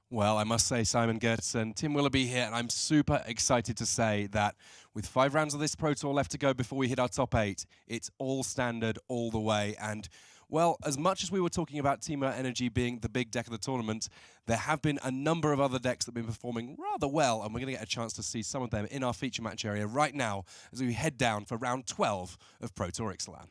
Well, I must say, Simon Gertsen, Tim Willoughby here, and I'm super excited to say that with 5 rounds of this Pro Tour left to go before we hit our top 8, it's all standard all the way. And, well, as much as we were talking about Teemo Energy being the big deck of the tournament, there have been a number of other decks that have been performing rather well, and we're going to get a chance to see some of them in our feature match area right now as we head down for round 12 of Pro Tour Ixalan.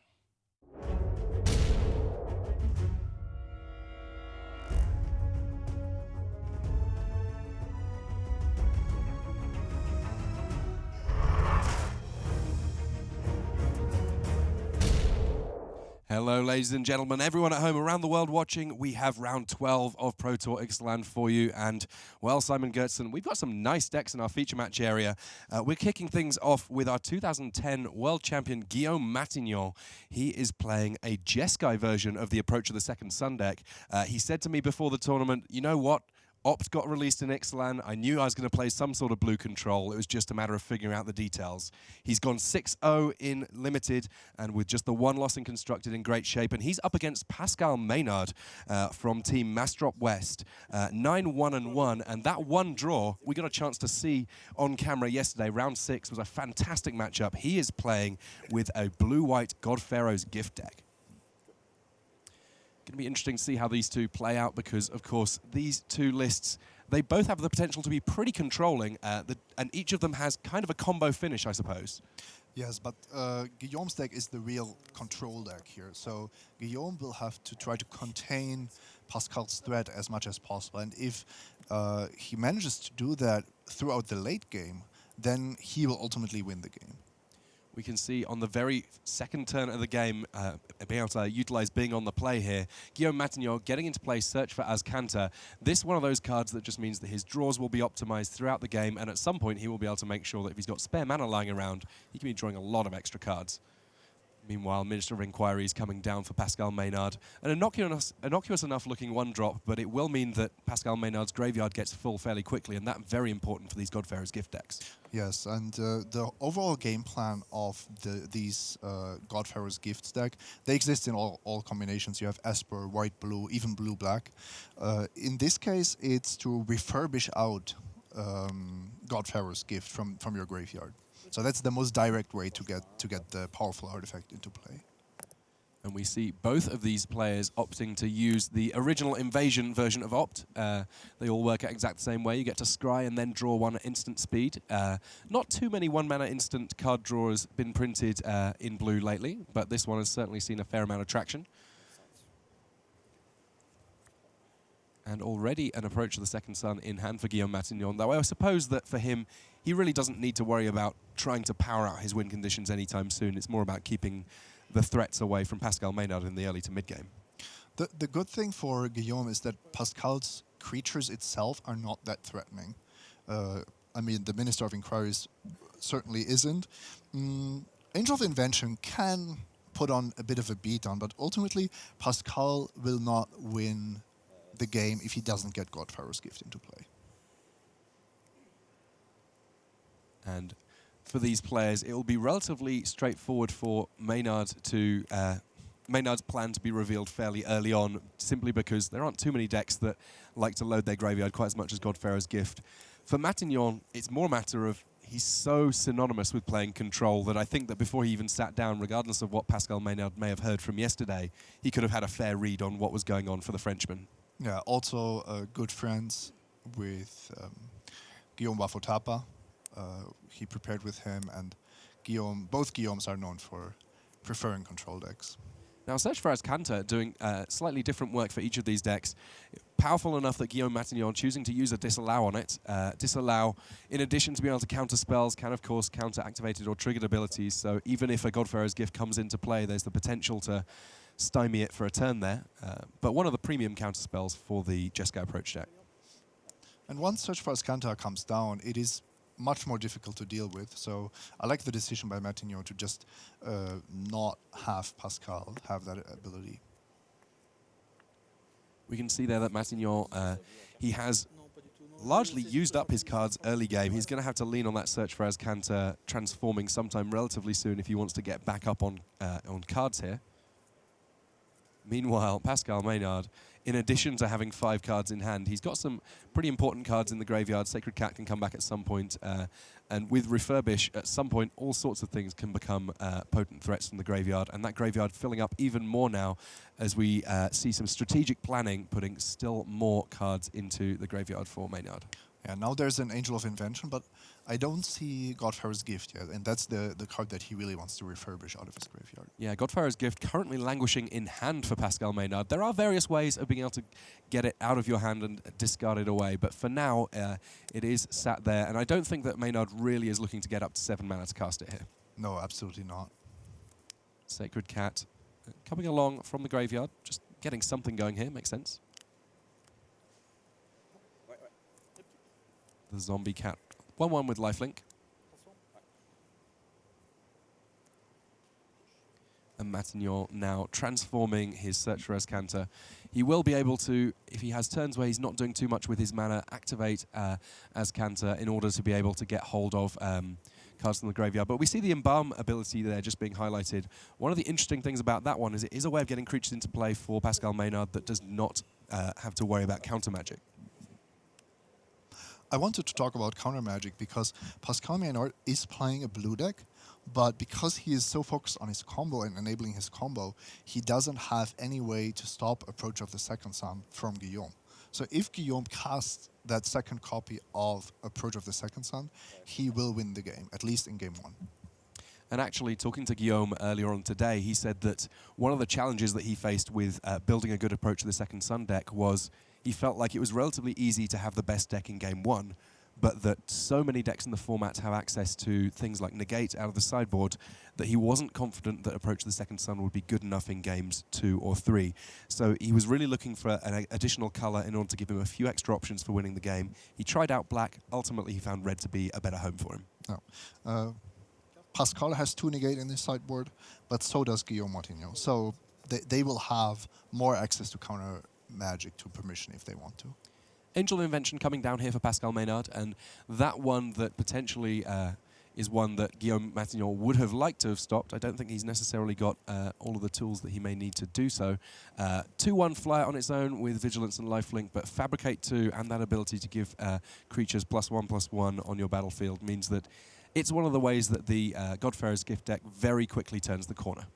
Hello, ladies and gentlemen, everyone at home around the world watching. We have round 12 of Pro Tour Ixalan for you. And, well, Simon Gertsen, we've got some nice decks in our feature match area. We're kicking things off with our 2010 world champion, Guillaume Matignon. He is playing a Jeskai version of the Approach of the Second Sun deck. He said to me before the tournament, you know what? Opt got released in Ixalan. I knew I was going to play some sort of blue control. It was just a matter of figuring out the details. He's gone 6-0 in Limited, and with just the 1 loss in Constructed in great shape. And he's up against Pascal Maynard from Team Massdrop West. 9-1-1, and that one draw we got a chance to see on camera yesterday. Round 6 was a fantastic matchup. He is playing with a blue-white God Pharaoh's gift deck. Going to be interesting to see how these two play out because, of course, these two lists, they both have the potential to be pretty controlling, and each of them has kind of a combo finish, I suppose. Yes, but Guillaume's deck is the real control deck here. So Guillaume will have to try to contain Pascal's threat as much as possible. And if he manages to do that throughout the late game, then he will ultimately win the game. We can see on the very second turn of the game, being able to utilize being on the play here, Guillaume Matignon getting into play Search for Azcanta. This one of those cards that just means that his draws will be optimized throughout the game, and at some point he will be able to make sure that if he's got spare mana lying around, he can be drawing a lot of extra cards. Meanwhile, Minister of Inquiry is coming down for Pascal Maynard. An innocuous enough looking 1-drop, but it will mean that Pascal Maynard's graveyard gets full fairly quickly, and that's very important for these God Pharaoh's gift decks. Yes, and the overall game plan of these God Pharaoh's gifts deck, they exist in all combinations. You have Esper, white, blue, even blue, black. In this case, it's to refurbish out God Pharaoh's gift from your graveyard. So that's the most direct way to get the powerful artifact into play. And we see both of these players opting to use the original Invasion version of Opt. They all work out exact the same way. You get to scry and then draw 1 at instant speed. Not too many 1-mana instant card drawers been printed in blue lately, but this one has certainly seen a fair amount of traction. And already an Approach of the Second Sun in hand for Guillaume Matignon, though I suppose that for him, he really doesn't need to worry about trying to power out his win conditions anytime soon. It's more about keeping the threats away from Pascal Maynard in the early to mid-game. The good thing for Guillaume is that Pascal's creatures itself are not that threatening. I mean, the Minister of Inquiries certainly isn't. Angel of Invention can put on a bit of a beat on, but ultimately Pascal will not win the game if he doesn't get God Pharaoh's gift into play. And for these players, it will be relatively straightforward for Maynard to Maynard's plan to be revealed fairly early on, simply because there aren't too many decks that like to load their graveyard quite as much as God Pharaoh's gift. For Matignon, it's more a matter of he's so synonymous with playing control that I think that before he even sat down, regardless of what Pascal Maynard may have heard from yesterday, he could have had a fair read on what was going on for the Frenchman. Yeah, also good friends with Guillaume Wafotapa. He prepared with him, and both Guillaumes are known for preferring control decks. Now, Search for Azcanta doing slightly different work for each of these decks. Powerful enough that Guillaume Matignon choosing to use a Disallow on it. Disallow, in addition to being able to counter spells, can of course counter activated or triggered abilities. So even if a God Pharaoh's gift comes into play, there's the potential to stymie it for a turn there. But one of the premium counter spells for the Jeskai Approach deck. And once Search for Azcanta comes down, it is much more difficult to deal with. So I like the decision by Matignon to just not have Pascal have that ability. We can see there that Matignon, he has largely used up his cards early game. He's going to have to lean on that Search for Azcanta transforming sometime relatively soon if he wants to get back up on cards here. Meanwhile, Pascal Maynard in addition to having 5 cards in hand, he's got some pretty important cards in the graveyard. Sacred Cat can come back at some point, and with Refurbish, at some point, all sorts of things can become potent threats from the graveyard, and that graveyard filling up even more now as we see some strategic planning, putting still more cards into the graveyard for Maynard. Yeah, now there's an Angel of Invention, but I don't see Godfarer's Gift yet, and that's the card that he really wants to refurbish out of his graveyard. Yeah, Godfarer's Gift currently languishing in hand for Pascal Maynard. There are various ways of being able to get it out of your hand and discard it away, but for now, it is sat there, and I don't think that Maynard really is looking to get up to 7 mana to cast it here. No, absolutely not. Sacred Cat coming along from the graveyard, just getting something going here, makes sense. The Zombie Cat, 1/1 with lifelink. And Matignon now transforming his Search for Azcanta. He will be able to, if he has turns where he's not doing too much with his mana, activate Azcanta in order to be able to get hold of cards from the graveyard. But we see the Embalm ability there just being highlighted. One of the interesting things about that one is it is a way of getting creatures into play for Pascal Maynard that does not have to worry about counter magic. I wanted to talk about counter magic because Pascal Maynard is playing a blue deck, but because he is so focused on his combo and enabling his combo, he doesn't have any way to stop Approach of the Second Sun from Guillaume. So if Guillaume casts that second copy of Approach of the Second Sun, he will win the game, at least in game 1. And actually, talking to Guillaume earlier on today, he said that one of the challenges that he faced with building a good Approach of the Second Sun deck was he felt like it was relatively easy to have the best deck in game 1, but that so many decks in the format have access to things like Negate out of the sideboard that he wasn't confident that Approach of the Second Sun would be good enough in games 2 or 3. So he was really looking for an additional color in order to give him a few extra options for winning the game. He tried out black. Ultimately, he found red to be a better home for him. No. Pascal has 2 Negate in his sideboard, but so does Guillaume Matignon. So they will have more access to counter magic to permission if they want to. Angel of Invention coming down here for Pascal Maynard, and that one that potentially is one that Guillaume Matignon would have liked to have stopped. I don't think he's necessarily got all of the tools that he may need to do so. 2/1 flyer on its own with Vigilance and Lifelink, but Fabricate 2 and that ability to give creatures +1/+1 on your battlefield means that it's one of the ways that the Godfarer's Gift deck very quickly turns the corner.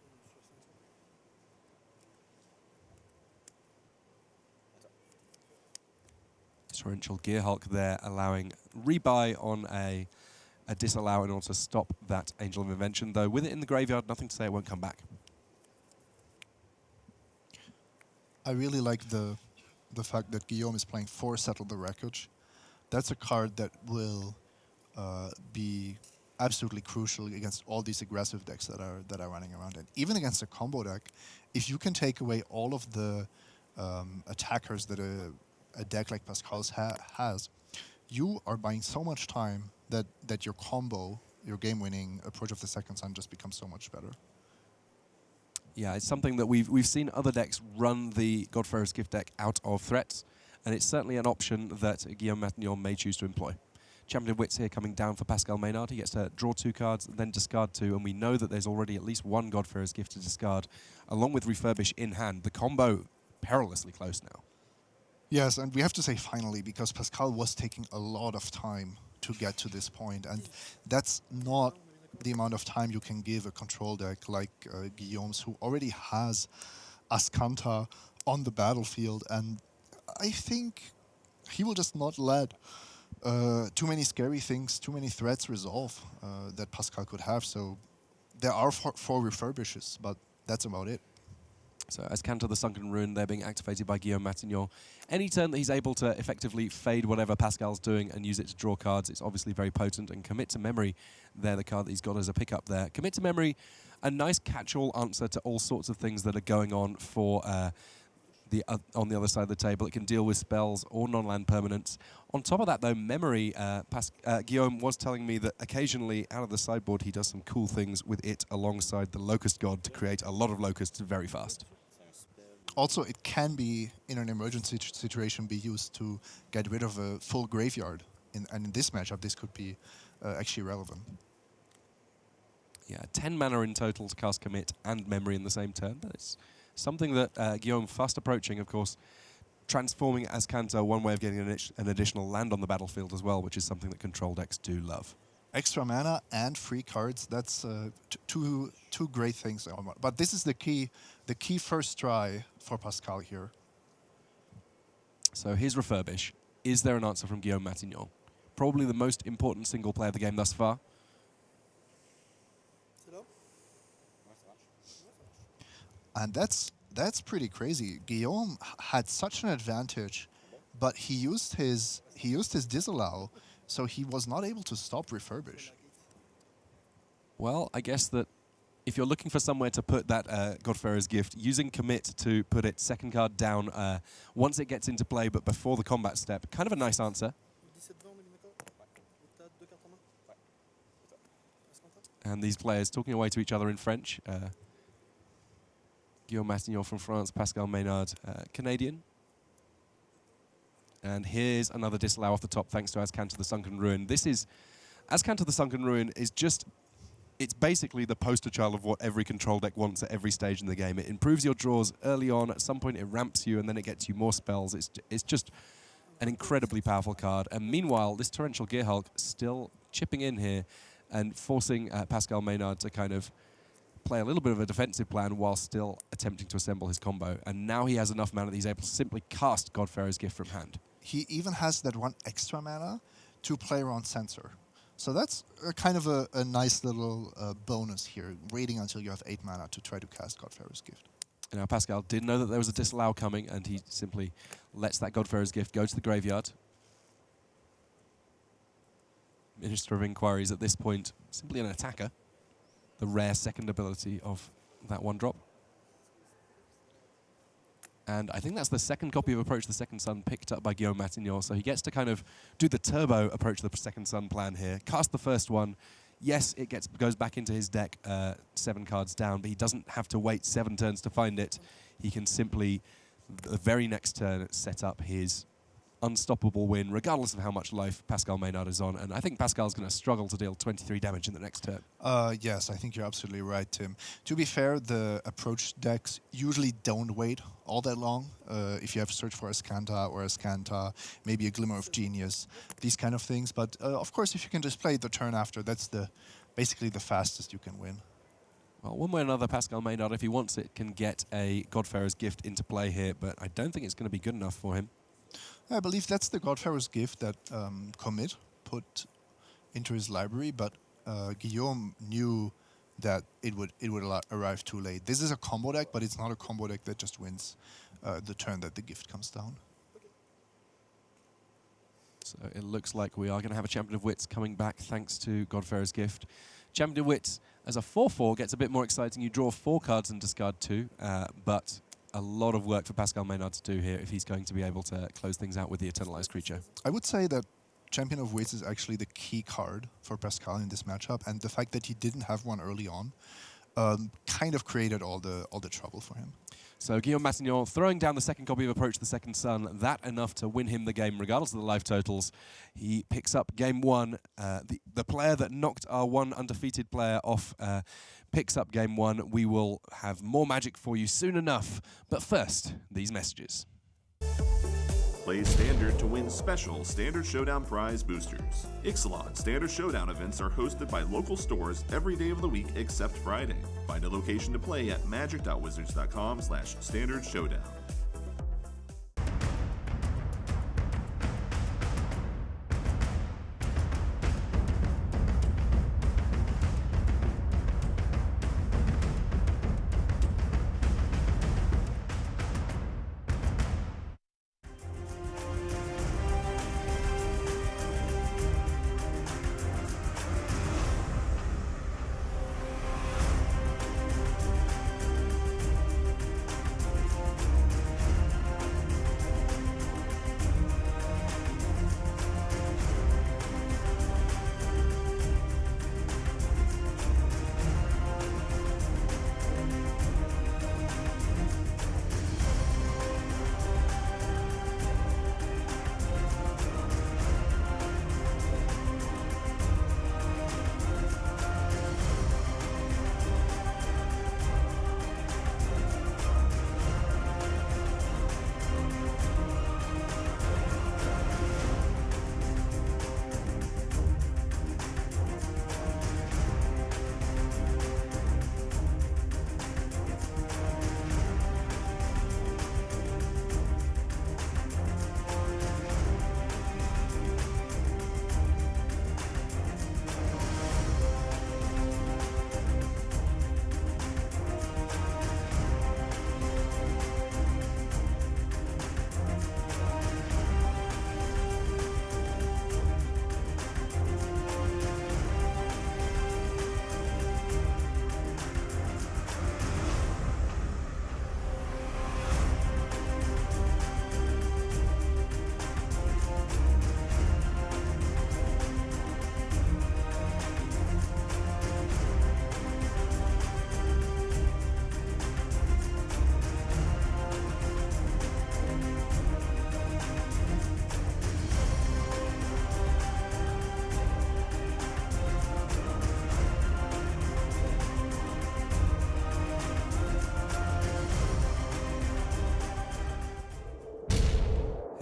Torrential Gearhulk there, allowing rebuy on a disallow in order to stop that Angel of Invention, though with it in the graveyard, nothing to say it won't come back. I really like the fact that Guillaume is playing 4 Settle the Wreckage. That's a card that will be absolutely crucial against all these aggressive decks that are running around. And even against a combo deck, if you can take away all of the attackers that a deck like Pascal's has, you are buying so much time that your combo, your game-winning Approach of the Second Sun just becomes so much better. Yeah, it's something that we've seen other decks run the Godfarer's Gift deck out of threats, and it's certainly an option that Guillaume Matignon may choose to employ. Champion of Wits here coming down for Pascal Maynard. He gets to draw 2 cards, then discard 2, and we know that there's already at least 1 Godfarer's Gift to discard, along with Refurbish in hand. The combo perilously close now. Yes, and we have to say finally, because Pascal was taking a lot of time to get to this point, and that's not the amount of time you can give a control deck like Guillaume's, who already has Azcanta on the battlefield, and I think he will just not let too many scary things, too many threats resolve that Pascal could have. So there are 4 refurbishes, but that's about it. So Azcanta, the Sunken Ruin, they're being activated by Guillaume Matignon. Any turn that he's able to effectively fade whatever Pascal's doing and use it to draw cards, it's obviously very potent. And Commit to Memory, they're the card that he's got as a pickup there. Commit to Memory, a nice catch-all answer to all sorts of things that are going on for on the other side of the table. It can deal with spells or non-land permanents. On top of that, though, Memory, Guillaume was telling me that occasionally out of the sideboard he does some cool things with it alongside the Locust God to create a lot of locusts very fast. Also, it can be, in an emergency situation, be used to get rid of a full graveyard. And in this matchup, this could be actually relevant. Yeah, 10 mana in total to cast Commit and Memory in the same turn. But it's something that Guillaume, fast approaching, of course, transforming Azcanta one way of getting an additional land on the battlefield as well, which is something that control decks do love. Extra mana and free cards, that's two great things. But this is the key first try for Pascal here. So here's Refurbish. Is there an answer from Guillaume Matignon? Probably the most important single play of the game thus far. And that's pretty crazy. Guillaume had such an advantage, but he used his disallow, so he was not able to stop Refurbish. Well, I guess that if you're looking for somewhere to put that Godfarer's Gift, using Commit to put its second card down once it gets into play, but before the combat step, kind of a nice answer. And these players talking away to each other in French. Guillaume Matignon from France, Pascal Maynard, Canadian. And here's another disallow off the top thanks to Azcanta the Sunken Ruin. Azcanta the Sunken Ruin is just, it's basically the poster child of what every control deck wants at every stage in the game. It improves your draws early on, at some point it ramps you, and then it gets you more spells. It's just an incredibly powerful card. And meanwhile, this Torrential Gearhulk still chipping in here and forcing Pascal Maynard to kind of play a little bit of a defensive plan while still attempting to assemble his combo. And now he has enough mana that he's able to simply cast Godfarer's Gift from hand. He even has that one extra mana to play around Censor. So that's kind of a nice little bonus here, waiting until you have 8 mana to try to cast Godfarer's Gift. And now Pascal did know that there was a disallow coming, and he simply lets that Godfarer's Gift go to the graveyard. Minister of Inquiries at this point, simply an attacker. The rare second ability of that one drop. And I think that's the second copy of Approach the Second Sun picked up by Guillaume Matignon, so he gets to kind of do the turbo Approach the Second Sun plan here. Cast the first one. Yes, it goes back into his deck 7 cards down, but he doesn't have to wait 7 turns to find it. He can simply, the very next turn, set up his unstoppable win, regardless of how much life Pascal Maynard is on. And I think Pascal's going to struggle to deal 23 damage in the next turn. Yes, I think you're absolutely right, Tim. To be fair, the Approach decks usually don't wait all that long. If you have Search for Azcanta, maybe a Glimmer of Genius, these kind of things. But of course, if you can just play the turn after, that's basically the fastest you can win. Well, one way or another, Pascal Maynard, if he wants it, can get a Godfarer's Gift into play here, but I don't think it's going to be good enough for him. I believe that's the Godfarer's Gift that Commit put into his library, but Guillaume knew that it would arrive too late. This is a combo deck, but it's not a combo deck that just wins the turn that the gift comes down. So it looks like we are going to have a Champion of Wits coming back thanks to Godfarer's Gift. Champion of Wits, as a 4/4, gets a bit more exciting. You draw 4 cards and discard 2, but a lot of work for Pascal Maynard to do here if he's going to be able to close things out with the Eternalized Creature. I would say that Champion of Wits is actually the key card for Pascal in this matchup, and the fact that he didn't have one early on kind of created all the trouble for him. So Guillaume Matignon throwing down the second copy of Approach the Second Sun, that enough to win him the game regardless of the life totals. He picks up game 1. The player that knocked our one undefeated player off picks up game 1. We will have more Magic for you soon enough. But first, these messages. Play Standard to win special Standard Showdown prize boosters. Ixalan Standard Showdown events are hosted by local stores every day of the week except Friday. Find a location to play at magic.wizards.com/Standard Showdown.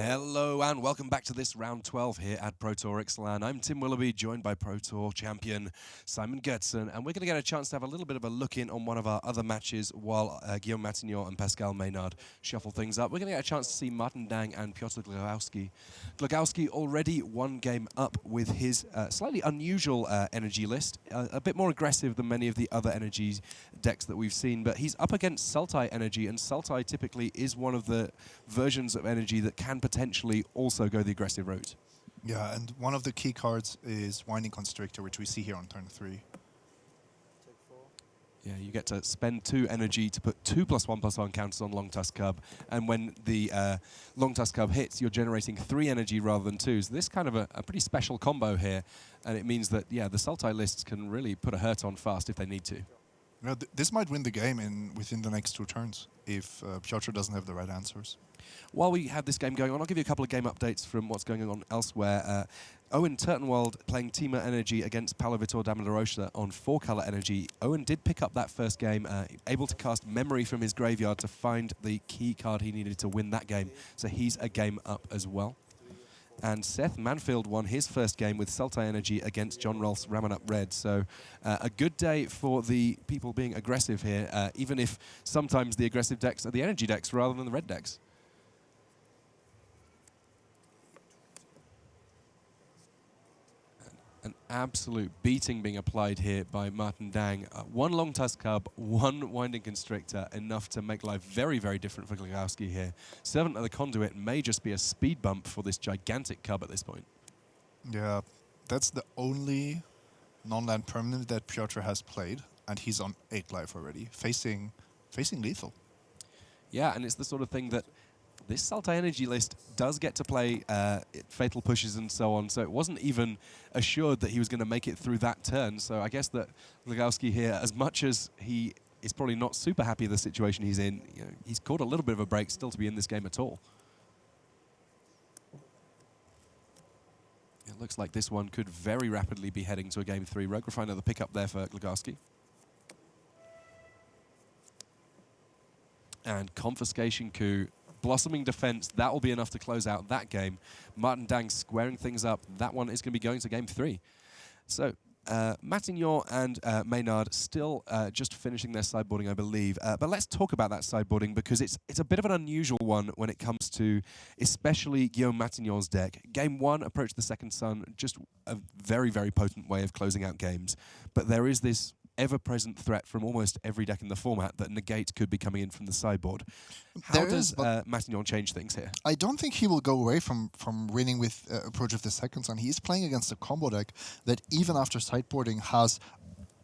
Hello and welcome back to this round 12 here at Pro Tour Ixalan. I'm Tim Willoughby, joined by Pro Tour champion Simon Goetzen, and we're going to get a chance to have a little bit of a look in on one of our other matches while Guillaume Matignon and Pascal Maynard shuffle things up. We're going to get a chance to see Martin Dang and Piotr Glogowski. Glogowski already one game up with his slightly unusual energy list, a bit more aggressive than many of the other energy decks that we've seen, but he's up against Sultai energy, and Sultai typically is one of the versions of energy that can potentially also go the aggressive route. Yeah, and one of the key cards is Winding Constrictor, which we see here on turn 3. Yeah, you get to spend 2 energy to put 2+1/+1 counters on Long Tusk Cub, and when the Long Tusk Cub hits, you're generating 3 energy rather than 2. So this is kind of a pretty special combo here, and it means that, yeah, the Sultai lists can really put a hurt on fast if they need to. Yeah, this might win the game within the next 2 turns if Piotr doesn't have the right answers. While we have this game going on, I'll give you a couple of game updates from what's going on elsewhere. Owen Turtenwald playing Tima Energy against Paulo Vitor Damilarosa on 4-color energy. Owen did pick up that first game, able to cast Memory from his graveyard to find the key card he needed to win that game. So he's a game up as well. And Seth Manfield won his first game with Sultai Energy against John Rolfe's Ramanup Red. So a good day for the people being aggressive here, even if sometimes the aggressive decks are the energy decks rather than the red decks. An absolute beating being applied here by Martin Dang. 1 Long Tusk Cub, 1 Winding Constrictor, enough to make life very, very different for Glogowski here. Servant of the Conduit may just be a speed bump for this gigantic cub at this point. Yeah, that's the only non-land permanent that Piotr has played, and he's on 8 life already, facing lethal. Yeah, and it's the sort of thing that this Sultai Energy list does get to play fatal pushes and so on, so it wasn't even assured that he was going to make it through that turn. So I guess that Glogowski here, as much as he is probably not super happy with the situation he's in, you know, he's caught a little bit of a break still to be in this game at all. It looks like this one could very rapidly be heading to a game 3. Rogue Refiner, the pickup there for Glogowski. And Confiscation Coup. Blossoming Defense, that will be enough to close out that game. Martin Dang squaring things up. That one is going to be going to game 3. So Matignon and Maynard still just finishing their sideboarding, I believe. But let's talk about that sideboarding because it's a bit of an unusual one when it comes to especially Guillaume Matignon's deck. Game 1, Approach the Second Sun, just a very, very potent way of closing out games. But there is this ever-present threat from almost every deck in the format that Negate could be coming in from the sideboard. How does Matignon change things here? I don't think he will go away from winning with Approach of the Second Sun. He's playing against a combo deck that even after sideboarding has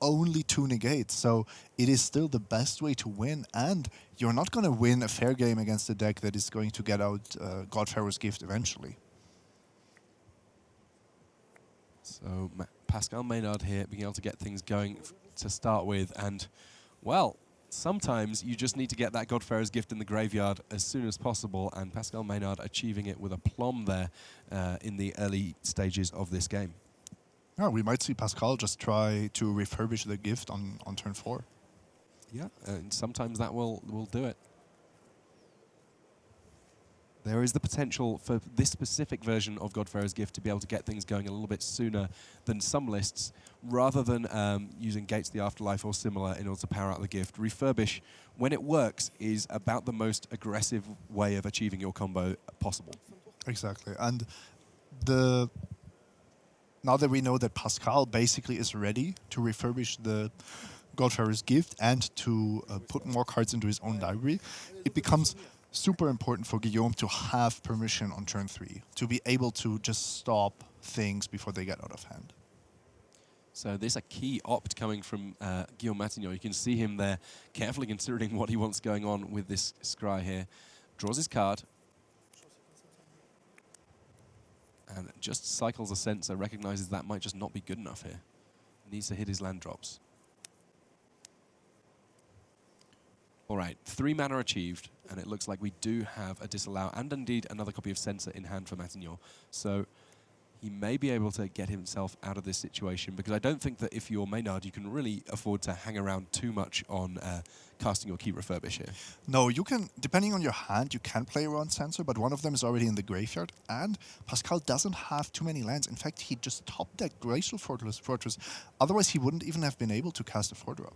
only 2 negates, so it is still the best way to win, and you're not going to win a fair game against a deck that is going to get out God Pharaoh's Gift eventually. So Pascal Maynard here being able to get things going to start with, and well, sometimes you just need to get that God Pharaoh's Gift in the graveyard as soon as possible, and Pascal Maynard achieving it with a plum there in the early stages of this game. Yeah, we might see Pascal just try to refurbish the gift on turn 4. Yeah, and sometimes that will do it. There is the potential for this specific version of God Pharaoh's Gift to be able to get things going a little bit sooner than some lists, rather than using Gates of the Afterlife or similar in order to power out the gift. Refurbish, when it works, is about the most aggressive way of achieving your combo possible. Exactly, and now that we know that Pascal basically is ready to refurbish the God Pharaoh's Gift and to put more cards into his own library, it becomes super important for Guillaume to have permission on turn 3, to be able to just stop things before they get out of hand. So there's a key opt coming from Guillaume Matignon. You can see him there carefully considering what he wants going on with this scry here. Draws his card. And just cycles a sensor, recognizes that might just not be good enough here. Needs to hit his land drops. All right, 3 mana achieved, and it looks like we do have a disallow and indeed another copy of Censor in hand for Matignon. So he may be able to get himself out of this situation, because I don't think that if you're Maynard, you can really afford to hang around too much on casting your key refurbish here. No, you can, depending on your hand, you can play around Sensor, but one of them is already in the graveyard, and Pascal doesn't have too many lands. In fact, he just top-decked Glacial Fortress. Otherwise, he wouldn't even have been able to cast a 4-drop.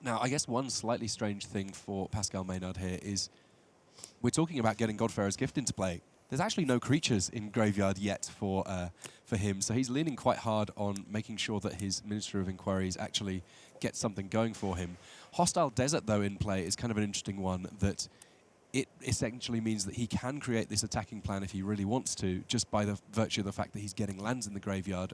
Now, I guess one slightly strange thing for Pascal Maynard here is we're talking about getting Godpharaoh's Gift into play. There's actually no creatures in graveyard yet for him, so he's leaning quite hard on making sure that his Minister of Inquiries actually gets something going for him. Hostile Desert, though, in play is kind of an interesting one, that it essentially means that he can create this attacking plan if he really wants to, just by the virtue of the fact that he's getting lands in the graveyard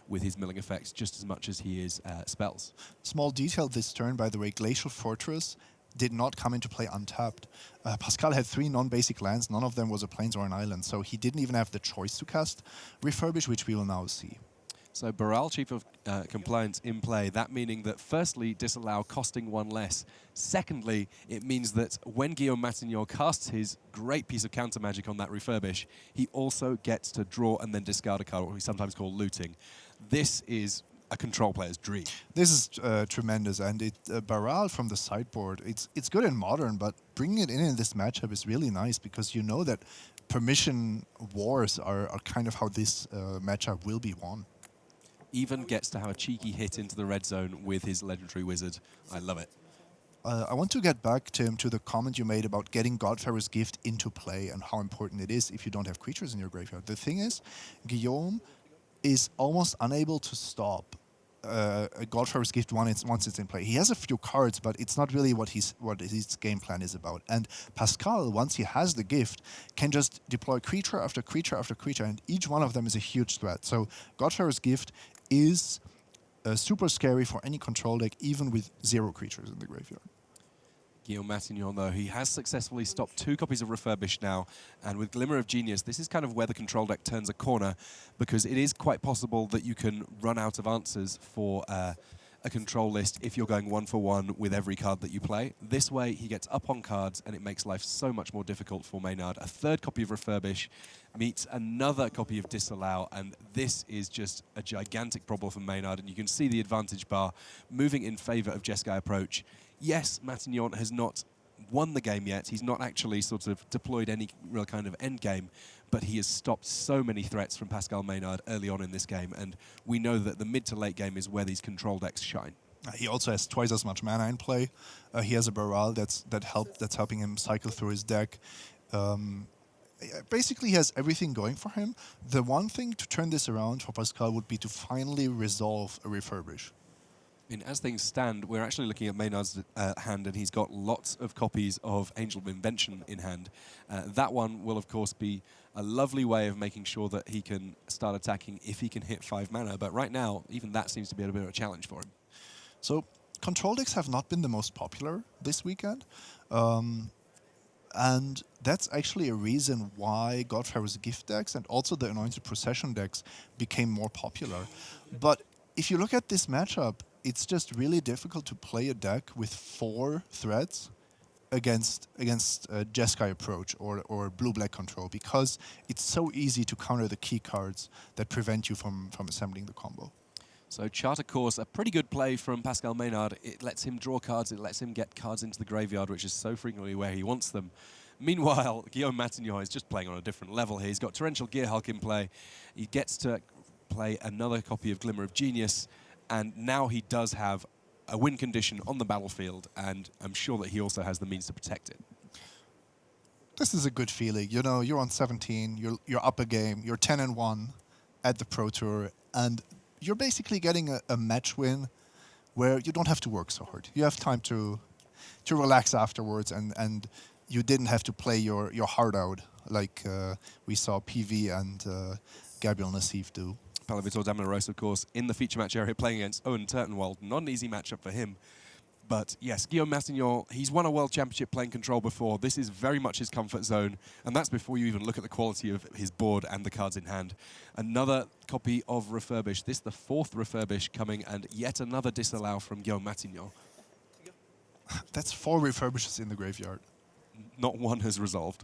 with his milling effects just as much as he is spells. Small detail this turn, by the way, Glacial Fortress did not come into play untapped. Pascal had 3 non-basic lands, none of them was a plains or an island, so he didn't even have the choice to cast Refurbish, which we will now see. So Baral, Chief of Compliance in play, that meaning that firstly, disallow costing 1 less. Secondly, it means that when Guillaume Matignon casts his great piece of counter magic on that Refurbish, he also gets to draw and then discard a card, what we sometimes call looting. This is a control player's dream. This is tremendous, and Baral from the sideboard, it's good in Modern, but bringing it in this matchup is really nice, because you know that permission wars are kind of how this matchup will be won. Even gets to have a cheeky hit into the red zone with his Legendary Wizard. I love it. I want to get back, Tim, to the comment you made about getting Godpharaoh's Gift into play and how important it is if you don't have creatures in your graveyard. The thing is, Guillaume is almost unable to stop a Godpharaoh's Gift once it's in play. He has a few cards, but it's not really what his game plan is about. And Pascal, once he has the gift, can just deploy creature after creature after creature, and each one of them is a huge threat. So Godpharaoh's Gift is super scary for any control deck, even with 0 creatures in the graveyard. Guillaume Matignon, though, he has successfully stopped 2 copies of Refurbish now, and with Glimmer of Genius, this is kind of where the control deck turns a corner, because it is quite possible that you can run out of answers for a control list if you're going 1-for-1 with every card that you play. This way, he gets up on cards, and it makes life so much more difficult for Maynard. A 3rd copy of Refurbish meets another copy of Disallow, and this is just a gigantic problem for Maynard, and you can see the advantage bar moving in favor of Jeskai Approach. Yes, Matignon has not won the game yet. He's not actually sort of deployed any real kind of end game, but he has stopped so many threats from Pascal Maynard early on in this game, and we know that the mid to late game is where these control decks shine. He also has twice as much mana in play. He has a Baral that's helping him cycle through his deck. Basically, he has everything going for him. The one thing to turn this around for Pascal would be to finally resolve a Refurbish. I mean, as things stand, we're actually looking at Maynard's hand, and he's got lots of copies of Angel of Invention in hand. That one will, of course, be a lovely way of making sure that he can start attacking if he can hit 5 mana. But right now, even that seems to be a bit of a challenge for him. So, control decks have not been the most popular this weekend. And that's actually a reason why Godpharaoh's Gift decks and also the Anointed Procession decks became more popular. But if you look at this matchup, it's just really difficult to play a deck with 4 threats against Jeskai Approach or blue-black control, because it's so easy to counter the key cards that prevent you from assembling the combo. So Charter Course, a pretty good play from Pascal Maynard. It lets him draw cards, it lets him get cards into the graveyard, which is so frequently where he wants them. Meanwhile, Guillaume Matignon is just playing on a different level here. He's got Torrential Gearhulk in play. He gets to play another copy of Glimmer of Genius, and now he does have a win condition on the battlefield, and I'm sure that he also has the means to protect it. This is a good feeling. You know, you're on 17, you're up a game, you're 10-1 at the Pro Tour, and you're basically getting a match win where you don't have to work so hard. You have time to relax afterwards, and you didn't have to play your heart out like we saw PV and Gabriel Nassif do. Palavitor Damaros, of course, in the feature match area playing against Owen Turtenwald. Not an easy matchup for him. But yes, Guillaume Matignon, he's won a World Championship playing control before. This is very much his comfort zone, and that's before you even look at the quality of his board and the cards in hand. Another copy of Refurbish. This the 4th Refurbish coming, and yet another disallow from Guillaume Matignon. That's 4 Refurbishes in the graveyard. Not one has resolved.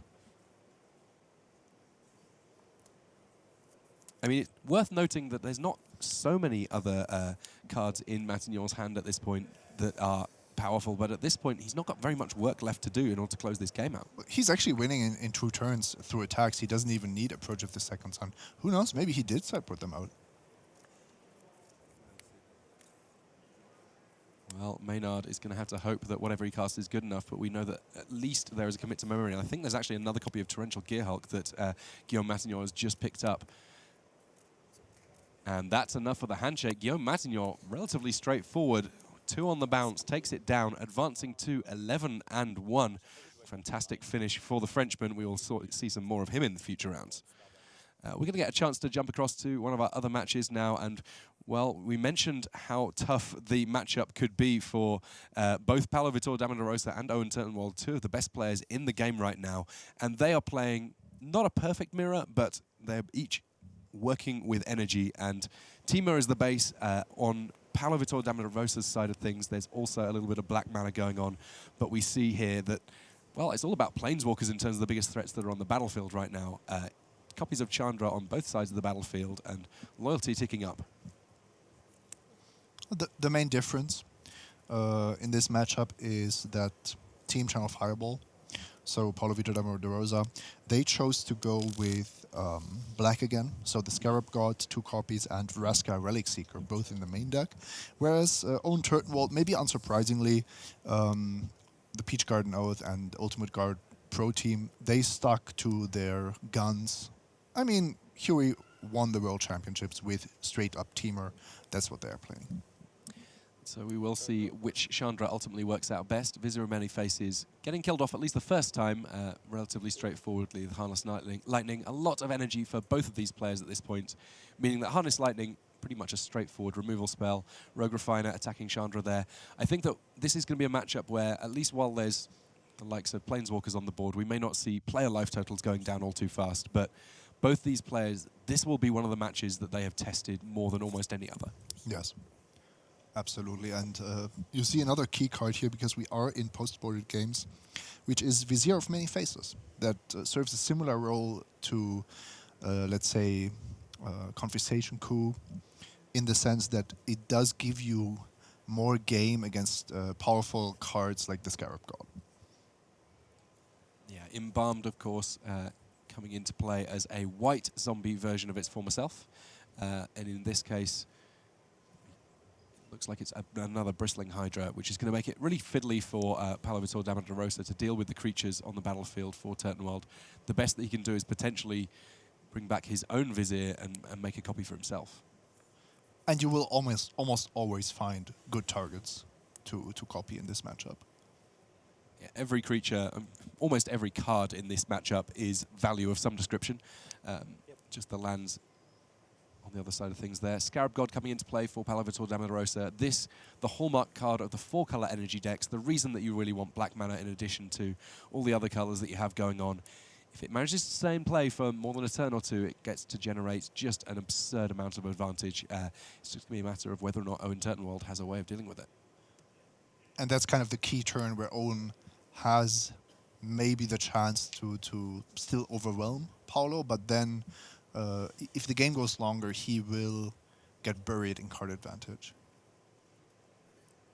I mean, it's worth noting that there's not so many other cards in Matignon's hand at this point that are powerful, but at this point, he's not got very much work left to do in order to close this game out. He's actually winning in 2 turns through attacks. He doesn't even need Approach of the Second Son. Who knows? Maybe he did sideboard them out. Well, Maynard is going to have to hope that whatever he casts is good enough, but we know that at least there is a commit to memory. And I think there's actually another copy of Torrential Gearhulk that Guillaume Matignon has just picked up. And that's enough for the handshake. Guillaume Matignon, relatively straightforward. 2 on the bounce, takes it down, advancing to 11-1. Fantastic finish for the Frenchman. We will see some more of him in the future rounds. We're going to get a chance to jump across to one of our other matches now. And, well, we mentioned how tough the matchup could be for both Paulo Vitor Damarosa and Owen Turtenwald, 2 of the best players in the game right now. And they are playing not a perfect mirror, but they're each working with energy. And Timo is the base on Paulo Vitor Damarosa's side of things. There's also a little bit of black mana going on. But we see here that, well, it's all about Planeswalkers in terms of the biggest threats that are on the battlefield right now. Copies of Chandra on both sides of the battlefield and loyalty ticking up. The main difference in this matchup is that Team Channel Fireball, so Paulo Vitor Damarosa, they chose to go with black again, so the Scarab God, 2 copies, and Vraska Relic Seeker, both in the main deck. Whereas Owen Turtenwald, maybe unsurprisingly, the Peach Garden Oath and Ultimate Guard Pro team, they stuck to their guns. I mean, Huey won the World Championships with straight-up teamer. That's what they're playing. So we will see which Chandra ultimately works out best. Vizier of Many Faces getting killed off at least the first time, relatively straightforwardly with Harness Lightning. A lot of energy for both of these players at this point, meaning that Harness Lightning, pretty much a straightforward removal spell. Rogue Refiner attacking Chandra there. I think that this is going to be a matchup where, at least while there's the likes of Planeswalkers on the board, we may not see player life totals going down all too fast, but both these players, this will be one of the matches that they have tested more than almost any other. Yes, absolutely. And you see another key card here, because we are in post-boarded games, which is Vizier of Many Faces, that serves a similar role to, let's say, Conversation Coup, in the sense that it does give you more game against powerful cards like the Scarab God. Yeah, Embalmed, of course, coming into play as a white zombie version of its former self. And in this case, it looks like it's another Bristling Hydra, which is going to make it really fiddly for Paulo Vitor Damarosa to deal with the creatures on the battlefield for Turtenwald. The best that he can do is potentially bring back his own Vizier and make a copy for himself. And you will almost always find good targets to copy in this matchup. Yeah, every creature, almost every card in this matchup is value of some description. Just the lands on the other side of things there. Scarab God coming into play for Paulo Vitor Damarosa. This, the hallmark card of the 4-color energy decks, the reason that you really want black mana in addition to all the other colors that you have going on. If it manages to stay in play for more than a turn or two, it gets to generate just an absurd amount of advantage. It's just going to be a matter of whether or not Owen Turtenwald has a way of dealing with it. And that's kind of the key turn where Owen has maybe the chance to still overwhelm Paulo, but then if the game goes longer, he will get buried in card advantage.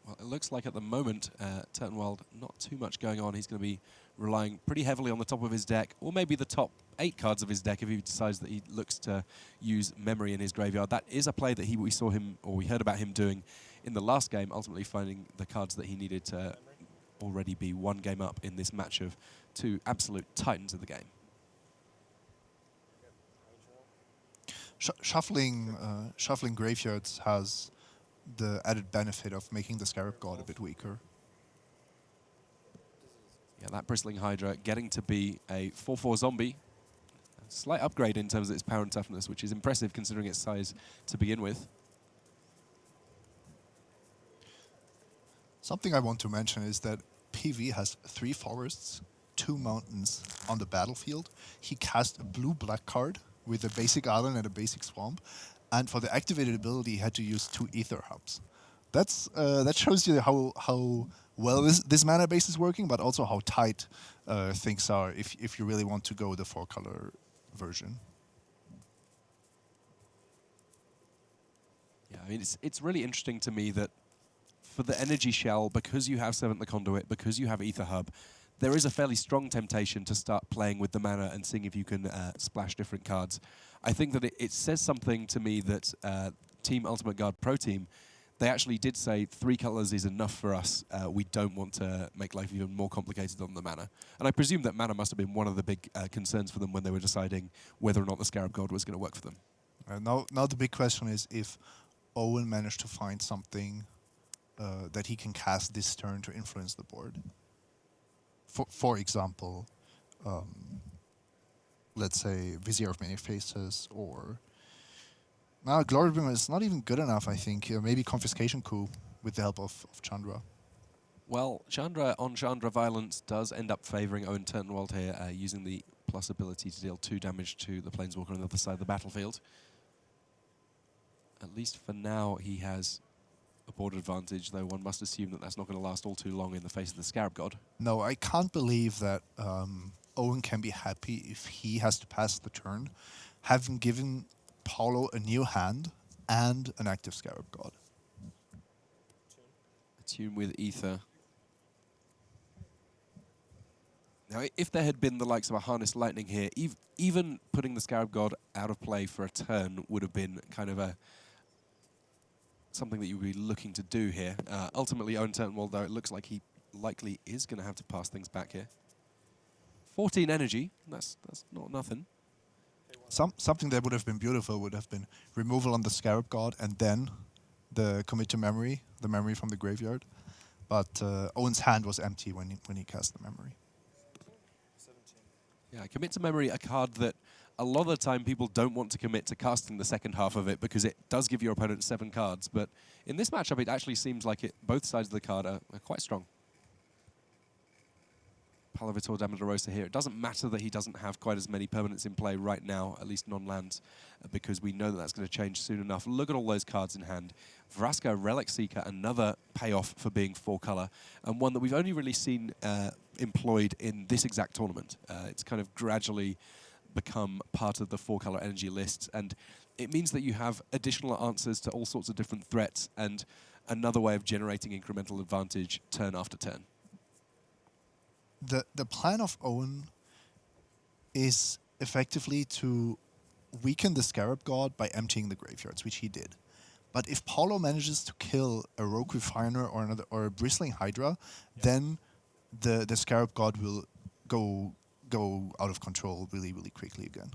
Well, it looks like at the moment, Turtenwald, not too much going on. He's going to be relying pretty heavily on the top of his deck, or maybe the top 8 cards of his deck if he decides that he looks to use memory in his graveyard. That is a play that we heard about him doing in the last game, ultimately finding the cards that he needed to already be 1 game up in this match of 2 absolute titans of the game. Shuffling graveyards has the added benefit of making the Scarab God a bit weaker. Yeah, that Bristling Hydra getting to be a 4/4 zombie. A slight upgrade in terms of its power and toughness, which is impressive considering its size to begin with. Something I want to mention is that PV has 3 forests, 2 mountains on the battlefield. He cast a blue-black card with a basic island and a basic swamp. And for the activated ability, he had to use 2 ether hubs. That shows you how well this mana base is working, but also how tight things are if you really want to go the 4-color version. I mean, it's really interesting to me that for the energy shell, because you have Seventh the Conduit, because you have Ether Hub, there is a fairly strong temptation to start playing with the mana and seeing if you can splash different cards. I think that it says something to me that Team Ultimate Guard Pro Team, they actually did say 3 colors is enough for us. We don't want to make life even more complicated on the mana. And I presume that mana must have been one of the big concerns for them when they were deciding whether or not the Scarab God was going to work for them. Now the big question is if Owen managed to find something that he can cast this turn to influence the board. For example, let's say Vizier of Many Faces, or Glory Bringer is not even good enough, I think. Maybe Confiscation Coup with the help of Chandra. Well, Chandra on Chandra Violence does end up favouring Owen Turnwald here, using the plus ability to deal 2 damage to the Planeswalker on the other side of the battlefield. At least for now, he has a board advantage, though one must assume that that's not going to last all too long in the face of the Scarab God. No, I can't believe that Owen can be happy if he has to pass the turn, having given Paulo a new hand and an active Scarab God. Attune with Ether. Now, if there had been the likes of a Harness Lightning here, even putting the Scarab God out of play for a turn would have been kind of something that you would be looking to do here. Ultimately, Owen Turnwald, though, it looks like he likely is going to have to pass things back here. 14 energy, that's not nothing. Something that would have been beautiful would have been removal on the Scarab God and then the commit to memory, the memory from the graveyard. But Owen's hand was empty when he cast the memory. Yeah, commit to memory, a card that a lot of the time people don't want to commit to casting the second half of it because it does give your opponent 7 cards. But in this matchup, it actually seems like both sides of the card are quite strong. Palavitor Damadorosa here. It doesn't matter that he doesn't have quite as many permanents in play right now, at least non-lands, because we know that that's going to change soon enough. Look at all those cards in hand. Vraska, Relic Seeker, another payoff for being 4-color, and one that we've only really seen employed in this exact tournament. It's kind of gradually become part of the 4-color energy lists, and it means that you have additional answers to all sorts of different threats and another way of generating incremental advantage turn after turn. The plan of Owen is effectively to weaken the Scarab God by emptying the graveyards, which he did. But if Paulo manages to kill a Rogue Refiner or a Bristling Hydra, then the Scarab God will go out of control really, really quickly again.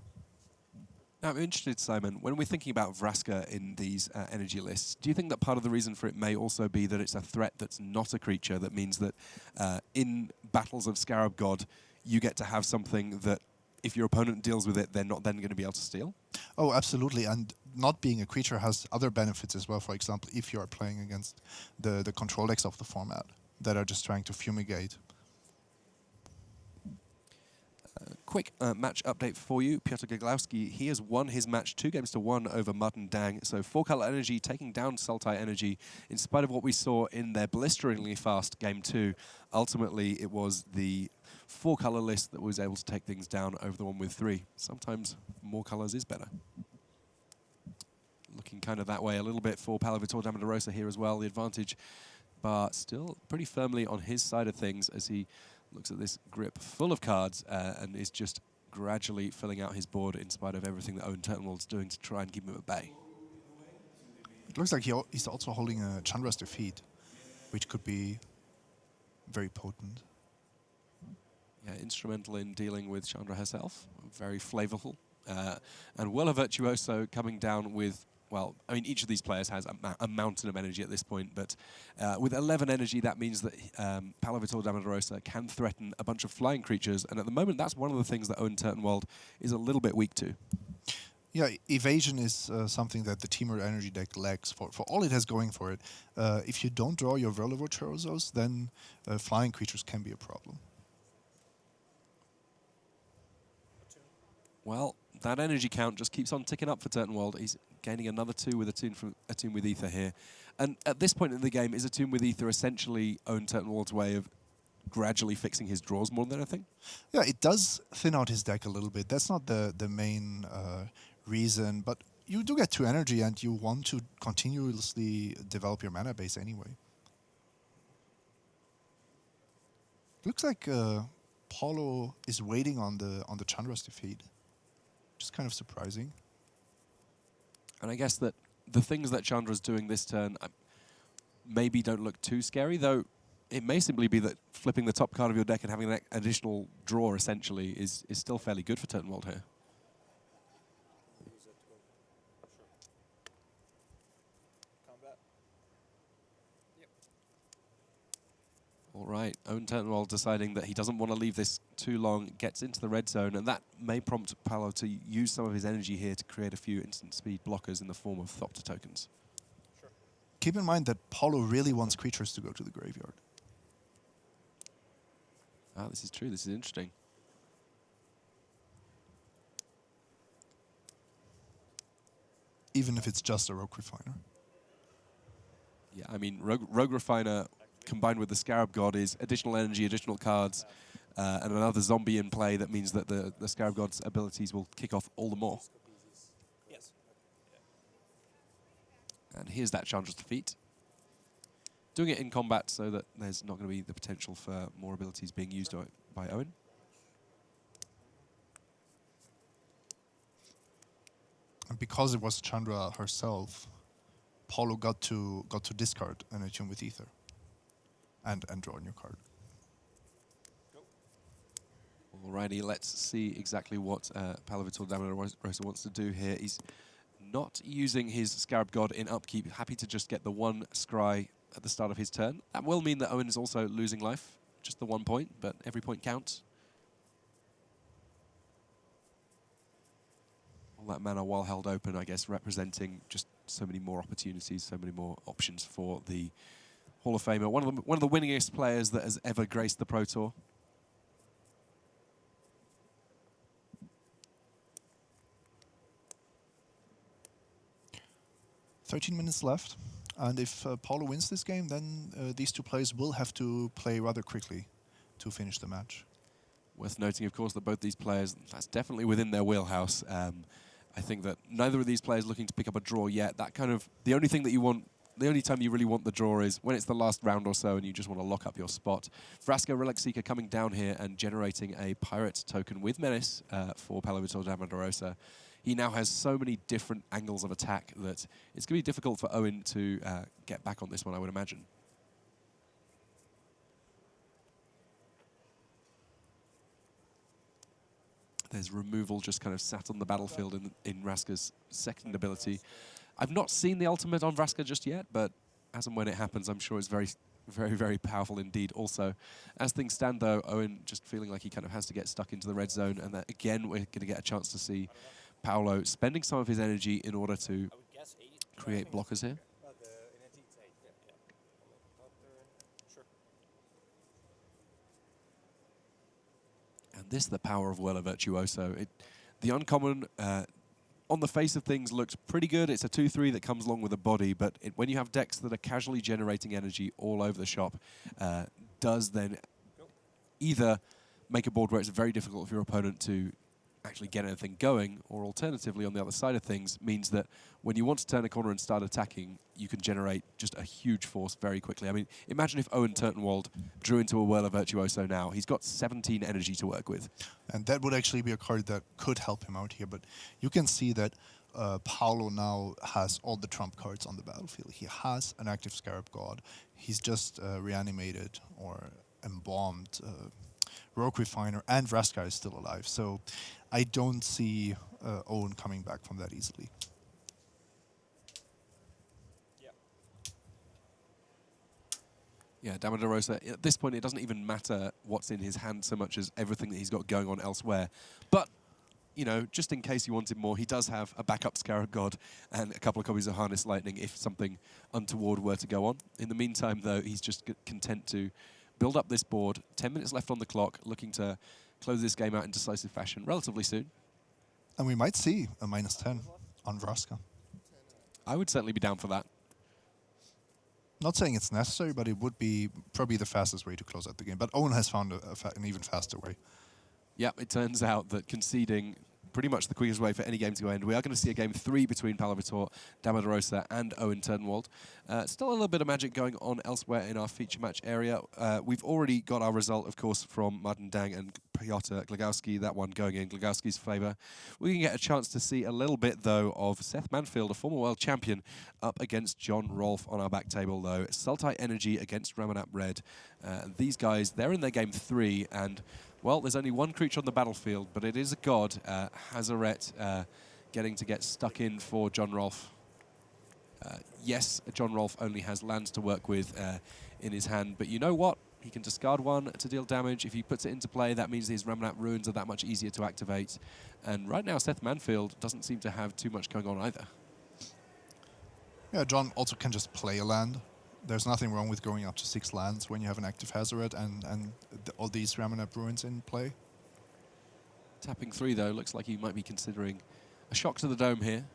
Now, I'm interested, Simon, when we're thinking about Vraska in these energy lists, do you think that part of the reason for it may also be that it's a threat that's not a creature, that means that in battles of Scarab God, you get to have something that if your opponent deals with it, they're not then going to be able to steal? Oh, absolutely. And not being a creature has other benefits as well. For example, if you are playing against the control decks of the format that are just trying to fumigate. Quick match update for you. Piotr Gaglowski, he has won his match 2-1 over Martin Dang. So 4-color energy taking down Sultai energy in spite of what we saw in their blisteringly fast game 2. Ultimately, it was the 4-color list that was able to take things down over the one with 3. Sometimes more colors is better. Looking kind of that way a little bit for Palavitor Damadorosa here as well. The advantage, but still pretty firmly on his side of things as he looks at this grip full of cards and is just gradually filling out his board in spite of everything that Owen Turnwald's doing to try and keep him at bay. It looks like he's also holding a Chandra's Defeat, which could be very potent. Yeah, instrumental in dealing with Chandra herself. Very flavorful. And Wella Virtuoso coming down with, well, I mean, each of these players has a mountain of energy at this point, but with 11 energy, that means that Palavitor Damadorosa can threaten a bunch of flying creatures, and at the moment, that's one of the things that Owen Turnwald is a little bit weak to. Yeah, evasion is something that the Temur energy deck lacks for all it has going for it. If you don't draw your Wella Virtuosos, then flying creatures can be a problem. Well, that energy count just keeps on ticking up for Turnwald. He's gaining another 2 with Attune with Ether here. And at this point in the game, is Attune with Ether essentially Owen Turnwald's way of gradually fixing his draws more than anything? Yeah, it does thin out his deck a little bit. That's not the main reason, but you do get 2 energy, and you want to continuously develop your mana base anyway. Looks like Paulo is waiting on the Chandra's defeat, which is kind of surprising. And I guess that the things that Chandra's doing this turn maybe don't look too scary, though it may simply be that flipping the top card of your deck and having an additional draw, essentially, is still fairly good for Turtenwald here. All right, Owen Turtenwald deciding that he doesn't want to leave this too long, gets into the red zone, and that may prompt Paulo to use some of his energy here to create a few instant speed blockers in the form of Thopter tokens. Sure. Keep in mind that Paulo really wants creatures to go to the graveyard. Ah, this is true. This is interesting. Even if it's just a Rogue Refiner. Yeah, I mean, Rogue Refiner combined with the Scarab God is additional energy, additional cards, and another zombie in play. That means that the Scarab God's abilities will kick off all the more. Yes. And here's that Chandra's defeat. Doing it in combat so that there's not going to be the potential for more abilities being used by Owen. And because it was Chandra herself, Paulo got to discard an Attune with Ether. And draw a new card. Alrighty, let's see exactly what Paulo Vitor Damarosa wants to do here. He's not using his Scarab God in upkeep, happy to just get the 1 scry at the start of his turn. That will mean that Owen is also losing life, just the 1 point, but every point counts. All that mana while held open, I guess, representing just so many more opportunities, so many more options for the Hall of Famer, one of the winningest players that has ever graced the Pro Tour. "13 minutes left, and if Paulo wins this game, then these 2 players will have to play rather quickly to finish the match. Worth noting, of course, that both these players, that's definitely within their wheelhouse. I think that neither of these players looking to pick up a draw yet. That kind of, the only thing that you want, the only time you really want the draw is when it's the last round or so and you just want to lock up your spot. Vraska Relic Seeker coming down here and generating a pirate token with Menace for Paulo Vitor Damarosa. He now has so many different angles of attack that it's going to be difficult for Owen to get back on this one, I would imagine. There's removal just kind of sat on the battlefield in Vraska's second ability. I've not seen the ultimate on Vraska just yet, but as and when it happens, I'm sure it's very, very, very powerful indeed. Also, as things stand, though, Owen just feeling like he kind of has to get stuck into the red zone, and that, again, we're going to get a chance to see Paulo spending some of his energy in order to create blockers here. And this, the power of Wella Virtuoso. The uncommon, on the face of things, looks pretty good. It's a 2/3 that comes along with a body, but when you have decks that are casually generating energy all over the shop, does then either make a board where it's very difficult for your opponent to actually get anything going, or alternatively, on the other side of things, means that when you want to turn a corner and start attacking, you can generate just a huge force very quickly. I mean, imagine if Owen Turtenwald drew into a Whirler Virtuoso now. He's got 17 energy to work with. And that would actually be a card that could help him out here, but you can see that Paulo now has all the trump cards on the battlefield. He has an active Scarab God. He's just reanimated or embalmed Rogue Refiner, and Vraska is still alive. So I don't see Owen coming back from that easily. Yeah, Damarosa, at this point, it doesn't even matter what's in his hand so much as everything that he's got going on elsewhere. But, you know, just in case he wanted more, he does have a backup Scarab God and a couple of copies of Harness Lightning if something untoward were to go on. In the meantime, though, he's just content to build up this board. 10 minutes left on the clock, looking to close this game out in decisive fashion relatively soon. And we might see a -10 on Vraska. I would certainly be down for that. Not saying it's necessary, but it would be probably the fastest way to close out the game. But Owen has found an even faster way. Yeah, it turns out that conceding pretty much the quickest way for any game to end. We are going to see a game 3 between Paolo Vitor, Damarosa, and Owen Turnwald. Still a little bit of magic going on elsewhere in our feature match area. We've already got our result, of course, from Martin Dang and Piotr Glagowski, that one going in Glagowski's favour. We can get a chance to see a little bit, though, of Seth Manfield, a former world champion, up against John Rolfe on our back table, though. Sultai Energy against Ramanap Red. These guys, they're in their game 3, and well, there's only one creature on the battlefield, but it is a god, Hazaret, getting to get stuck in for John Rolfe. Yes, John Rolfe only has lands to work with in his hand, but you know what? He can discard one to deal damage. If he puts it into play, that means his Ramanap Ruins are that much easier to activate. And right now, Seth Manfield doesn't seem to have too much going on either. Yeah, John also can just play a land. There's nothing wrong with going up to 6 lands when you have an active Hazaret and all these Ramanap Ruins in play. Tapping 3, though, looks like he might be considering a shock to the dome here.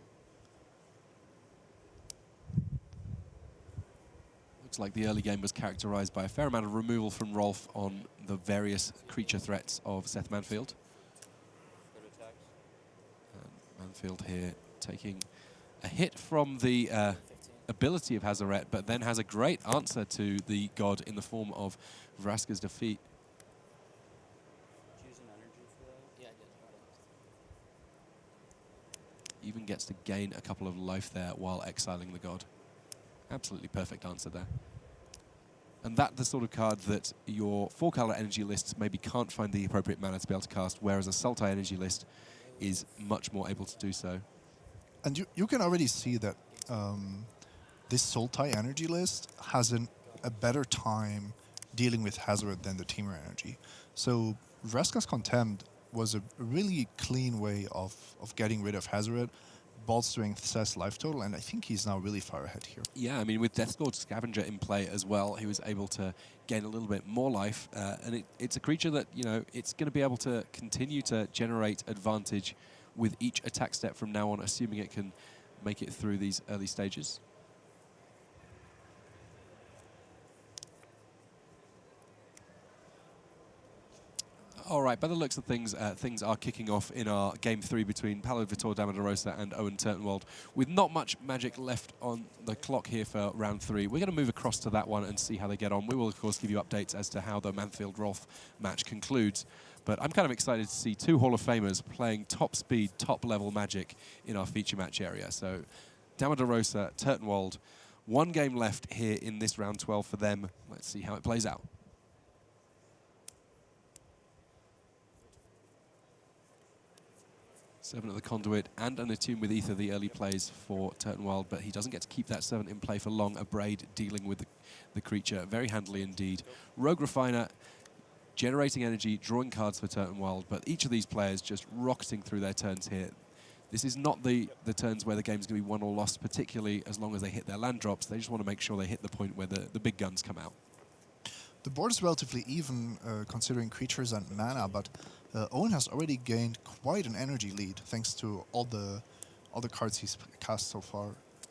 Looks like the early game was characterized by a fair amount of removal from Rolfe on the various creature threats of Seth Manfield. And Manfield here taking a hit from the ability of Hazaret, but then has a great answer to the god in the form of Vraska's Defeat. Even gets to gain a couple of life there while exiling the god. Absolutely perfect answer there. And that's the sort of card that your 4-color energy lists maybe can't find the appropriate mana to be able to cast, whereas a Sultai energy list is much more able to do so. And you can already see that this Sultai energy list has a better time dealing with Hazaret than the Temur energy. So Vraska's Contempt was a really clean way of getting rid of Hazaret, bolstering Seth's life total, and I think he's now really far ahead here. Yeah, I mean, with Deathscourge Scavenger in play as well, he was able to gain a little bit more life, and it's a creature that, you know, it's going to be able to continue to generate advantage with each attack step from now on, assuming it can make it through these early stages. All right, by the looks of things, things are kicking off in our game 3 between Paolo Vitor Damarosa and Owen Turnwald. With not much magic left on the clock here for round 3, we're going to move across to that one and see how they get on. We will, of course, give you updates as to how the Manfield-Rolfe match concludes. But I'm kind of excited to see 2 Hall of Famers playing top speed, top level Magic in our feature match area. So Damarosa, Turnwald, 1 game left here in this round 12 for them. Let's see how it plays out. 7 at the Conduit and an Attune with Ether, the early plays for Turnwald, but he doesn't get to keep that 7 in play for long. A Braid dealing with the creature very handily indeed. Rogue Refiner generating energy, drawing cards for Turnwald, but each of these players just rocketing through their turns here. This is not the turns where the game's going to be won or lost, particularly as long as they hit their land drops. They just want to make sure they hit the point where the big guns come out. The board is relatively even considering creatures and mana, but Owen has already gained quite an energy lead thanks to all the cards he's cast so far.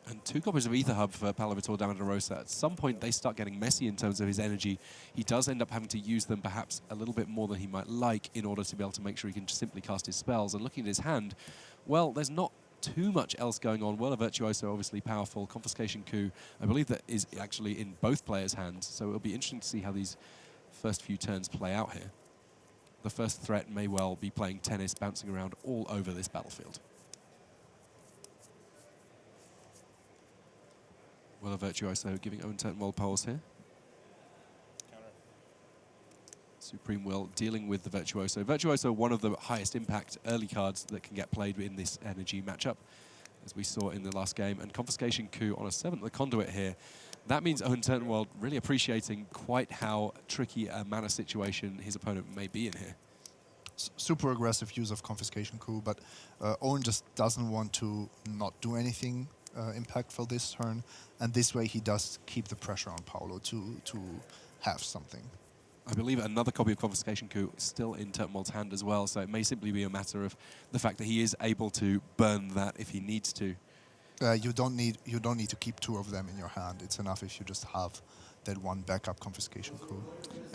And 2 copies of Ether Hub for Paolo Vitor Damarosa. At some point, they start getting messy in terms of his energy. He does end up having to use them perhaps a little bit more than he might like in order to be able to make sure he can simply cast his spells. And looking at his hand, well, there's not too much else going on. Well, a Virtuoso, obviously powerful. Confiscation Coup, I believe that is actually in both players' hands. So it'll be interesting to see how these first few turns play out here. The first threat may well be playing tennis, bouncing around all over this battlefield. Well, a Virtuoso giving Owen Turnwald pulse here. Counter. Supreme Will dealing with the Virtuoso. Virtuoso, one of the highest impact early cards that can get played in this energy matchup, as we saw in the last game. And Confiscation Coup on a 7th, the Conduit here. That means Owen Turnwald really appreciating quite how tricky a mana situation his opponent may be in here. Super aggressive use of Confiscation Coup, but Owen just doesn't want to not do anything impactful this turn, and this way he does keep the pressure on Paolo to have something. I believe another copy of Confiscation Coup is still in Turnwald's hand as well, so it may simply be a matter of the fact that he is able to burn that if he needs to. You don't need to keep 2 of them in your hand. It's enough if you just have that one backup confiscation coup.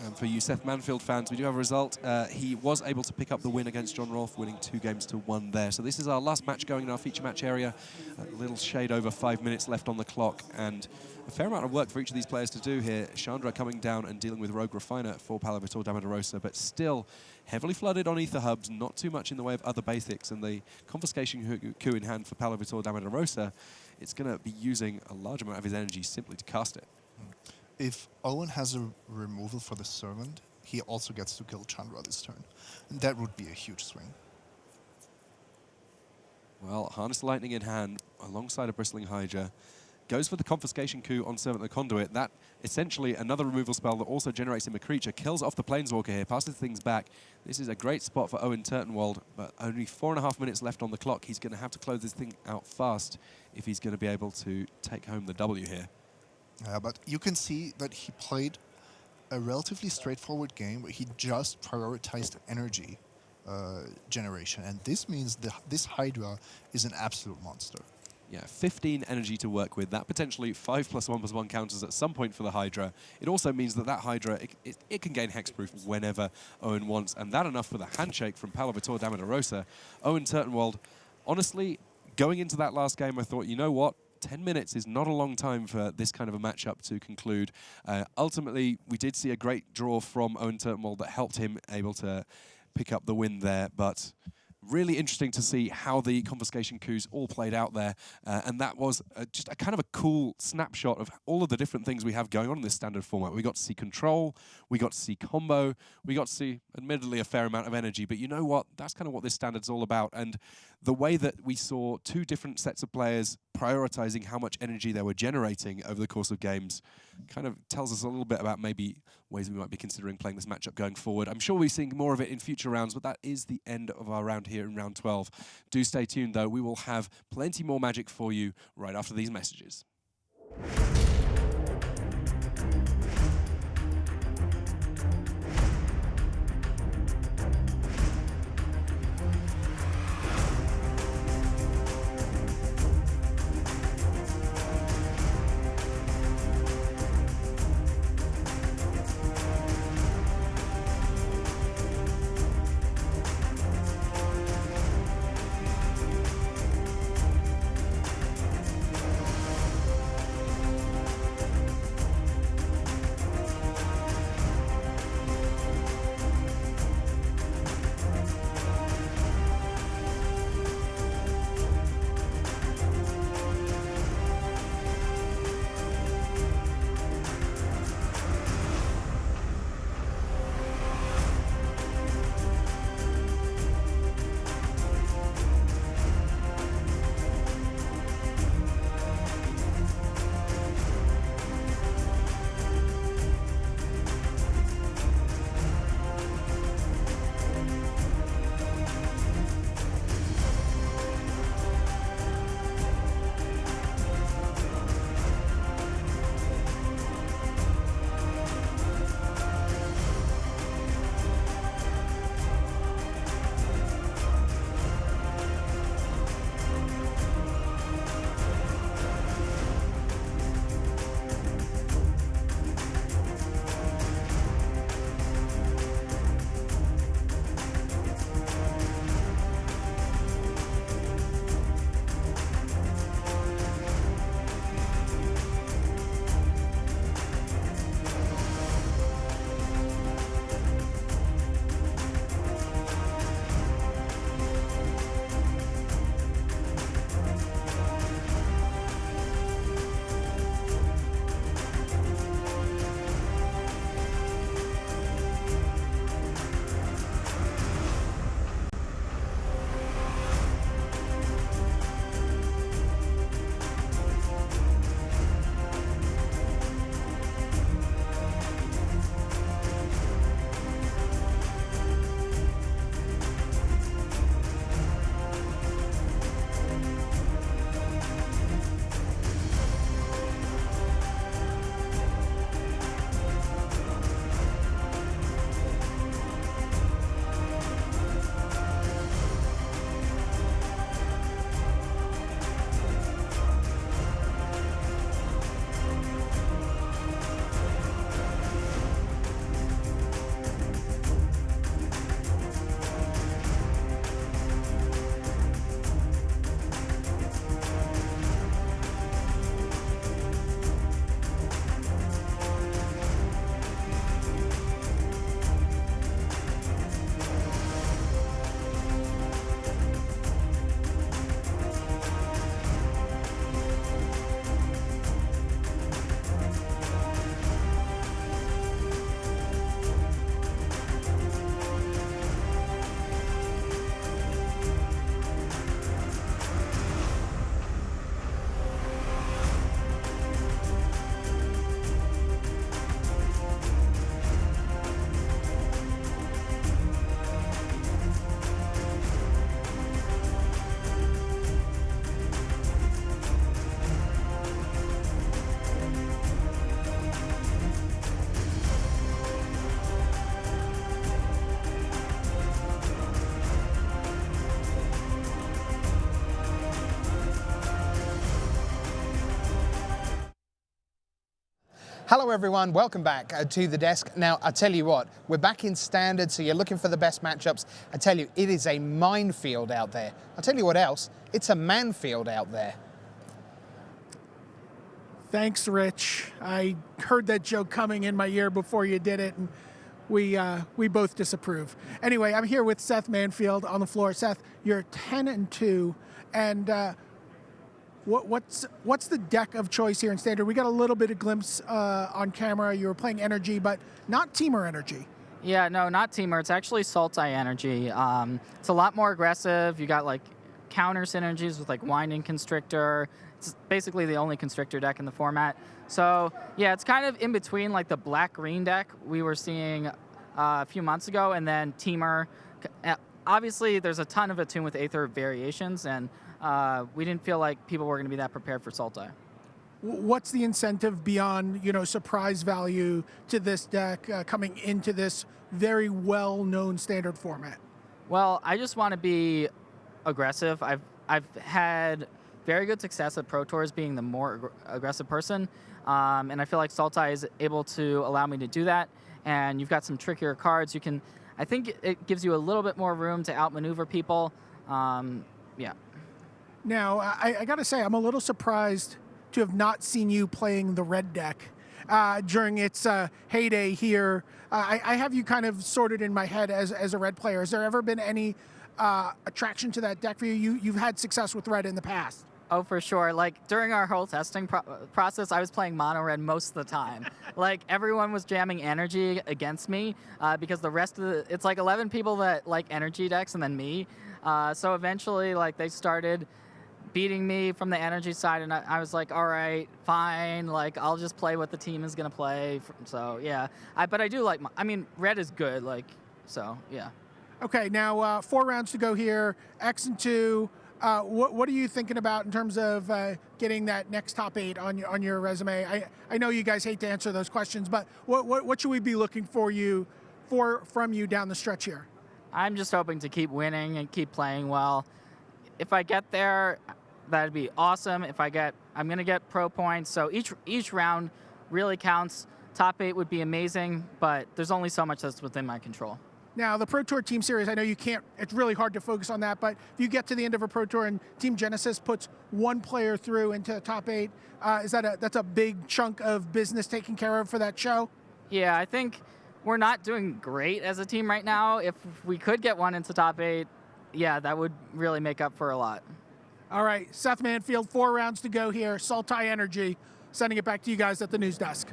And for you Seth Manfield fans, we do have a result. He was able to pick up the win against John Rolfe, winning 2-1 there. So this is our last match going in our feature match area. A little shade over 5 minutes left on the clock, and a fair amount of work for each of these players to do here. Chandra coming down and dealing with Rogue Refiner for Paolo Vitor Damarosa, but still heavily flooded on ether hubs, not too much in the way of other basics, and the confiscation coup in hand for Paolo Vitor Damarosa, it's going to be using a large amount of his energy simply to cast it. If Owen has a removal for the Servant, he also gets to kill Chandra this turn. And that would be a huge swing. Well, Harness Lightning in hand, alongside a Bristling Hydra. Goes for the confiscation coup on Servant the Conduit. That, essentially, another removal spell that also generates him a creature. Kills off the Planeswalker here, passes things back. This is a great spot for Owen Turtenwald, but only 4.5 minutes left on the clock. He's going to have to close this thing out fast if he's going to be able to take home the W here. Yeah, but you can see that he played a relatively straightforward game where he just prioritized energy generation. And this means this Hydra is an absolute monster. Yeah, 15 energy to work with. That potentially 5+1/+1 counters at some point for the Hydra. It also means that Hydra, it can gain hexproof whenever Owen wants. And that enough for the handshake from Paolo Vitor Damarosa. Owen Turtenwald, honestly, going into that last game, I thought, you know what? 10 minutes is not a long time for this kind of a matchup to conclude. Ultimately, we did see a great draw from Owen Turtenwald that helped him able to pick up the win there, but really interesting to see how the confiscation coups all played out there. And that was just a kind of a cool snapshot of all of the different things we have going on in this standard format. We got to see control, we got to see combo, we got to see, admittedly, a fair amount of energy. But you know what? That's kind of what this standard's all about. And the way that we saw two different sets of players prioritizing how much energy they were generating over the course of games kind of tells us a little bit about maybe ways we might be considering playing this matchup going forward. I'm sure we'll be seeing more of it in future rounds, but that is the end of our round here in round 12. Do stay tuned, though. We will have plenty more Magic for you right after these messages. Hello everyone, welcome back to the desk. Now, I tell you what, we're back in standard, so you're looking for the best matchups. I tell you, it is a minefield out there. I'll tell you what else, it's a manfield out there. Thanks, Rich. I heard that joke coming in my ear before you did it, and we both disapprove. Anyway, I'm here with Seth Manfield on the floor. Seth, you're 10-2, and what's the deck of choice here in Standard? We got a little bit of glimpse on camera. You were playing Energy, but not Teamer Energy. Yeah, no, not Teamer. It's actually Sultai Energy. It's a lot more aggressive. You got like counter synergies with like Winding Constrictor. It's basically the only Constrictor deck in the format. So yeah, it's kind of in between like the black-green deck we were seeing a few months ago, and then Teamer. Obviously, there's a ton of Attune with Aether variations, and we didn't feel like people were going to be that prepared for Sultai. What's the incentive beyond, surprise value to this deck coming into this very well-known Standard format? Well, I just want to be aggressive. I've had very good success at Pro Tours being the more aggressive person, and I feel like Sultai is able to allow me to do that. And you've got some trickier cards. I think it gives you a little bit more room to outmaneuver people. Yeah. Now, I got to say, I'm a little surprised to have not seen you playing the red deck during its heyday here. I have you kind of sorted in my head as a red player. Has there ever been any attraction to that deck for you? You've had success with red in the past. Oh, for sure. Like, during our whole testing process, I was playing mono red most of the time. Like, everyone was jamming energy against me because the rest of it's like 11 people that like energy decks and then me. So eventually, like, they started beating me from the energy side, and I was like, all right, fine. Like, I'll just play what the team is going to play. So, yeah. But I do like, red is good. Like, so, yeah. Okay, now 4 rounds to go here. X and 2. What are you thinking about in terms of getting that next top 8 on your resume? I know you guys hate to answer those questions, but what should we be looking from you down the stretch here? I'm just hoping to keep winning and keep playing well. If I get there, that'd be awesome. I'm going to get pro points, so each round really counts. Top 8 would be amazing, but there's only so much that's within my control. Now, the Pro Tour Team Series, I know you can't, it's really hard to focus on that, but if you get to the end of a Pro Tour and Team Genesis puts one player through into top 8, that's a big chunk of business taken care of for that show? Yeah, I think we're not doing great as a team right now. If we could get one into top 8, yeah, that would really make up for a lot. All right, Seth Manfield, 4 rounds to go here. Sultai Energy, sending it back to you guys at the news desk.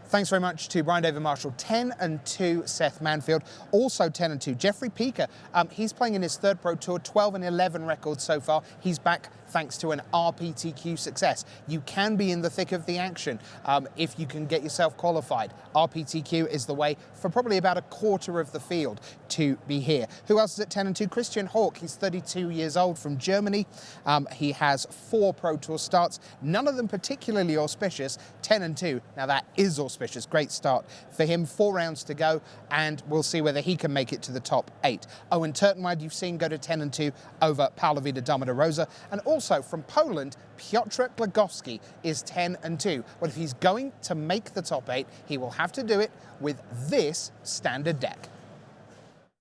Thanks very much to Brian David Marshall. 10-2 Seth Manfield, also 10-2 Jeffrey Peaker. He's playing in his 3rd Pro Tour, 12-11 records so far. He's back thanks to an RPTQ success. You can be in the thick of the action if you can get yourself qualified. RPTQ is the way for probably about a quarter of the field to be here. Who else is at 10-2? Christian Hawk. He's 32 years old from Germany. He has 4 Pro Tour starts, none of them particularly auspicious. 10-2. Now that is auspicious. Great start for him. 4 rounds to go, and we'll see whether he can make it to the top 8. Owen Turtenwide, you've seen, go to 10-2 over Paulowida Dama-Rosa. And also from Poland, Piotr Glagowski is 10-2. Well, if he's going to make the top 8, he will have to do it with this standard deck.